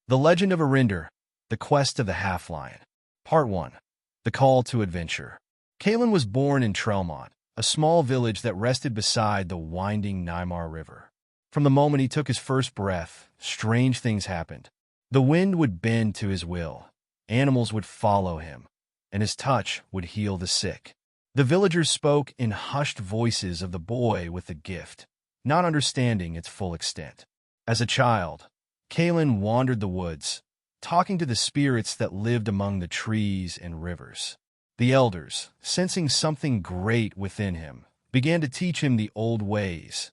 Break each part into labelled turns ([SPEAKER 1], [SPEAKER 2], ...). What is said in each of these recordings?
[SPEAKER 1] The Legend of Eryndor, The Quest of the Half-Lion. Part 1. The Call to Adventure. Kaelan was born in Trelmont, a small village that rested beside the winding Nymar River. From the moment he took his first breath, strange things happened. The wind would bend to his will, animals would follow him, and his touch would heal the sick. The villagers spoke in hushed voices of the boy with the gift, not understanding its full extent. As a child, Kaelan wandered the woods, talking to the spirits that lived among the trees and rivers. The elders, sensing something great within him, began to teach him the old ways,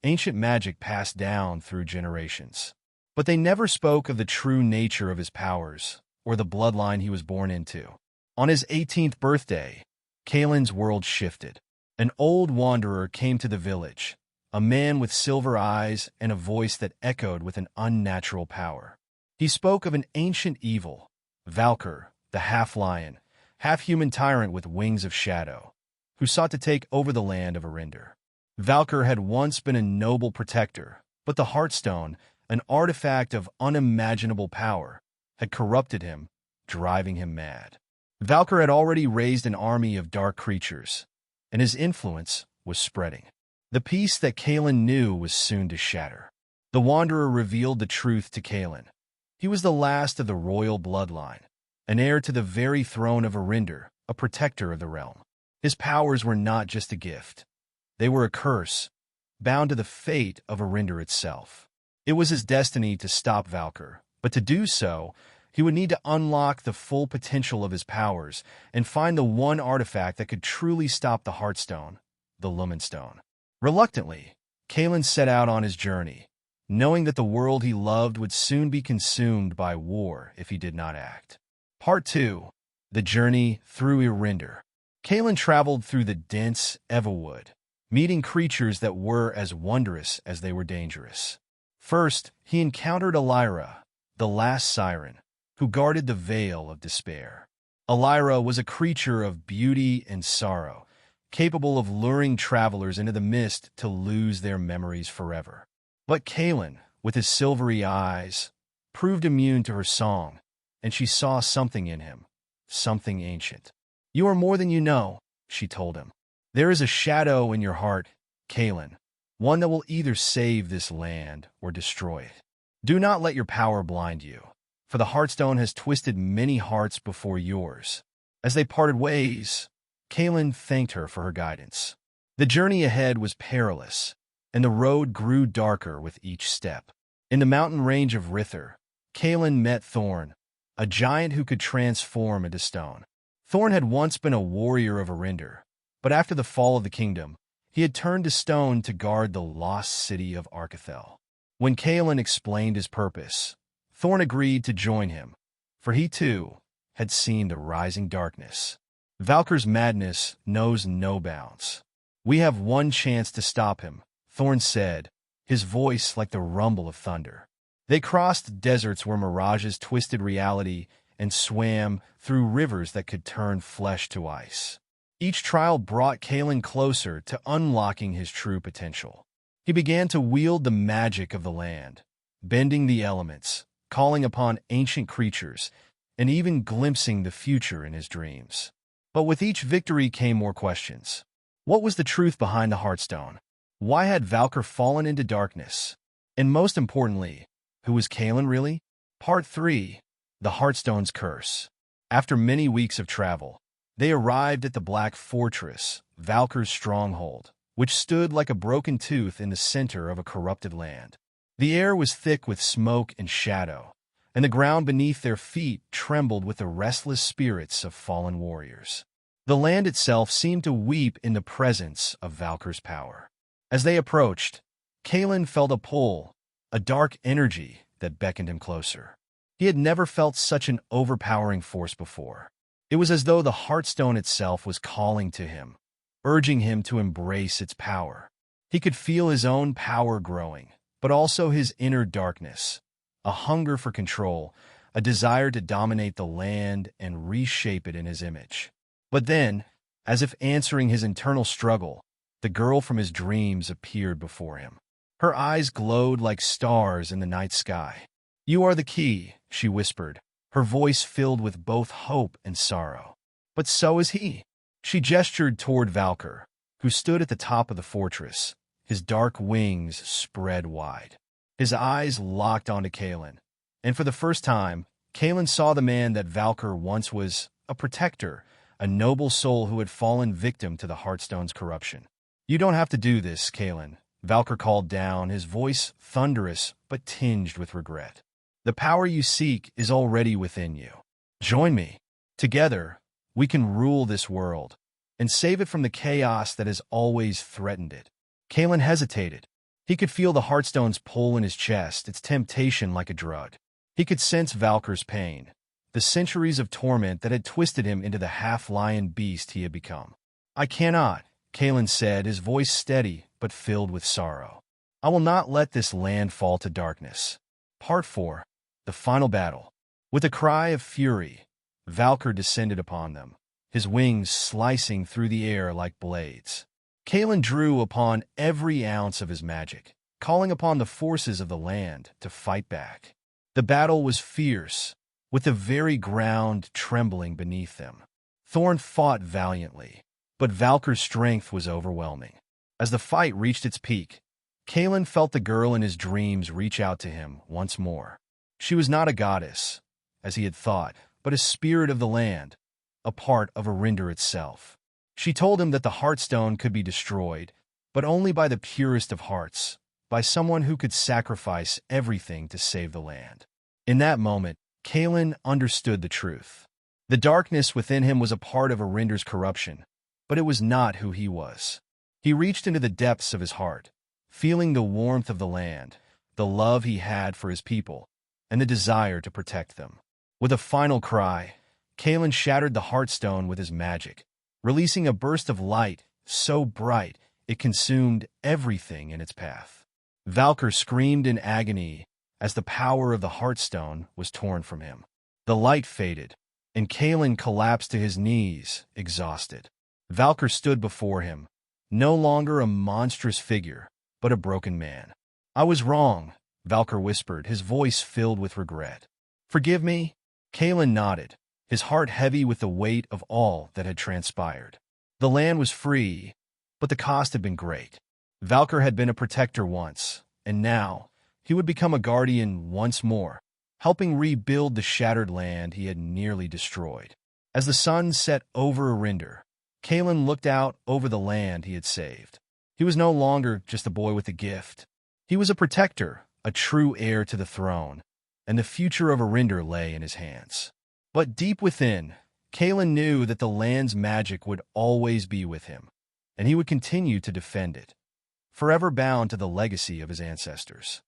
[SPEAKER 1] ancient magic passed down through generations. But they never spoke of the true nature of his powers or the bloodline he was born into. On his 18th birthday, Kaelan's world shifted. An old wanderer came to the village, a man with silver eyes and a voice that echoed with an unnatural power. He spoke of an ancient evil, Valkar, the half-lion, half-human tyrant with wings of shadow, who sought to take over the land of Eryndor. Valkar had once been a noble protector, but the Heartstone, an artifact of unimaginable power, had corrupted him, driving him mad. Valkar had already raised an army of dark creatures, and his influence was spreading. The peace that Kaelan knew was soon to shatter. The Wanderer revealed the truth to Kaelan. He was the last of the royal bloodline, an heir to the very throne of Eryndor, a protector of the realm. His powers were not just a gift. They were a curse, bound to the fate of Eryndor itself. It was his destiny to stop Valkar, but to do so, he would need to unlock the full potential of his powers and find the one artifact that could truly stop the Heartstone, the Lumenstone. Reluctantly, Kaelan set out on his journey, knowing that the world he loved would soon be consumed by war if he did not act. Part 2. The Journey Through Eryndor. Kaelan traveled through the dense Everwood, meeting creatures that were as wondrous as they were dangerous. First, he encountered Elira, the last siren, who guarded the Vale of Despair. Elira was a creature of beauty and sorrow, capable of luring travelers into the mist to lose their memories forever. But Kaelan, with his silvery eyes, proved immune to her song, and she saw something in him, something ancient. "You are more than you know," she told him. "There is a shadow in your heart, Kaelan, one that will either save this land or destroy it. Do not let your power blind you, for the Heartstone has twisted many hearts before yours." As they parted ways, Kaelan thanked her for her guidance. The journey ahead was perilous, and the road grew darker with each step. In the mountain range of Rythar, Kaelan met Thorn, a giant who could transform into stone. Thorn had once been a warrior of Eryndor, but after the fall of the kingdom, he had turned to stone to guard the lost city of Arkathel. When Kaelan explained his purpose, Thorn agreed to join him, for he too had seen the rising darkness. Valkar's madness knows no bounds. "We have one chance to stop him," Thorn said, his voice like the rumble of thunder. They crossed deserts where mirages twisted reality and swam through rivers that could turn flesh to ice. Each trial brought Kaelan closer to unlocking his true potential. He began to wield the magic of the land, bending the elements, calling upon ancient creatures, and even glimpsing the future in his dreams. But with each victory came more questions. What was the truth behind the Heartstone? Why had Valkar fallen into darkness? And most importantly, who was Kaelan really? Part 3. The Heartstone's Curse. After many weeks of travel, they arrived at the Black Fortress, Valkar's stronghold, which stood like a broken tooth in the center of a corrupted land. The air was thick with smoke and shadow, and the ground beneath their feet trembled with the restless spirits of fallen warriors. The land itself seemed to weep in the presence of Valkar's power. As they approached, Kaelan felt a pull, a dark energy that beckoned him closer. He had never felt such an overpowering force before. It was as though the Heartstone itself was calling to him, urging him to embrace its power. He could feel his own power growing, but also his inner darkness, a hunger for control, a desire to dominate the land and reshape it in his image. But then, as if answering his internal struggle, the girl from his dreams appeared before him. Her eyes glowed like stars in the night sky. You are the key, she whispered, her voice filled with both hope and sorrow. But so is he. She gestured toward Valkar, who stood at the top of the fortress, his dark wings spread wide. His eyes locked onto Kaelan, and for the first time, Kaelan saw the man that Valkar once was, a protector, a noble soul who had fallen victim to the Heartstone's corruption. You don't have to do this, Kaelan, Valkar called down, his voice thunderous but tinged with regret. The power you seek is already within you. Join me. Together, we can rule this world and save it from the chaos that has always threatened it. Kaelan hesitated. He could feel the Heartstone's pull in his chest, its temptation like a drug. He could sense Valkar's pain, the centuries of torment that had twisted him into the half-lion beast he had become. I cannot, Kaelan said, his voice steady but filled with sorrow. I will not let this land fall to darkness. Part 4. The Final Battle. With a cry of fury, Valkar descended upon them, his wings slicing through the air like blades. Kaelan drew upon every ounce of his magic, calling upon the forces of the land to fight back. The battle was fierce, with the very ground trembling beneath them. Thorn fought valiantly, but Valkar's strength was overwhelming. As the fight reached its peak, Kaelan felt the girl in his dreams reach out to him once more. She was not a goddess, as he had thought, but a spirit of the land, a part of Eryndor itself. She told him that the Heartstone could be destroyed, but only by the purest of hearts, by someone who could sacrifice everything to save the land. In that moment, Kaelan understood the truth. The darkness within him was a part of Eryndor's corruption, but it was not who he was. He reached into the depths of his heart, feeling the warmth of the land, the love he had for his people, and the desire to protect them. With a final cry, Kaelan shattered the Heartstone with his magic, releasing a burst of light so bright it consumed everything in its path. Valkar screamed in agony as the power of the Heartstone was torn from him. The light faded, and Kaelan collapsed to his knees, exhausted. Valkar stood before him, no longer a monstrous figure, but a broken man. I was wrong, Valkar whispered, his voice filled with regret. Forgive me? Kaelan nodded, his heart heavy with the weight of all that had transpired. The land was free, but the cost had been great. Valkar had been a protector once, and now he would become a guardian once more, helping rebuild the shattered land he had nearly destroyed. As the sun set over Eryndor, Kaelan looked out over the land he had saved. He was no longer just a boy with a gift. He was a protector, a true heir to the throne, and the future of Eryndor lay in his hands. But deep within, Kaelan knew that the land's magic would always be with him, and he would continue to defend it, forever bound to the legacy of his ancestors.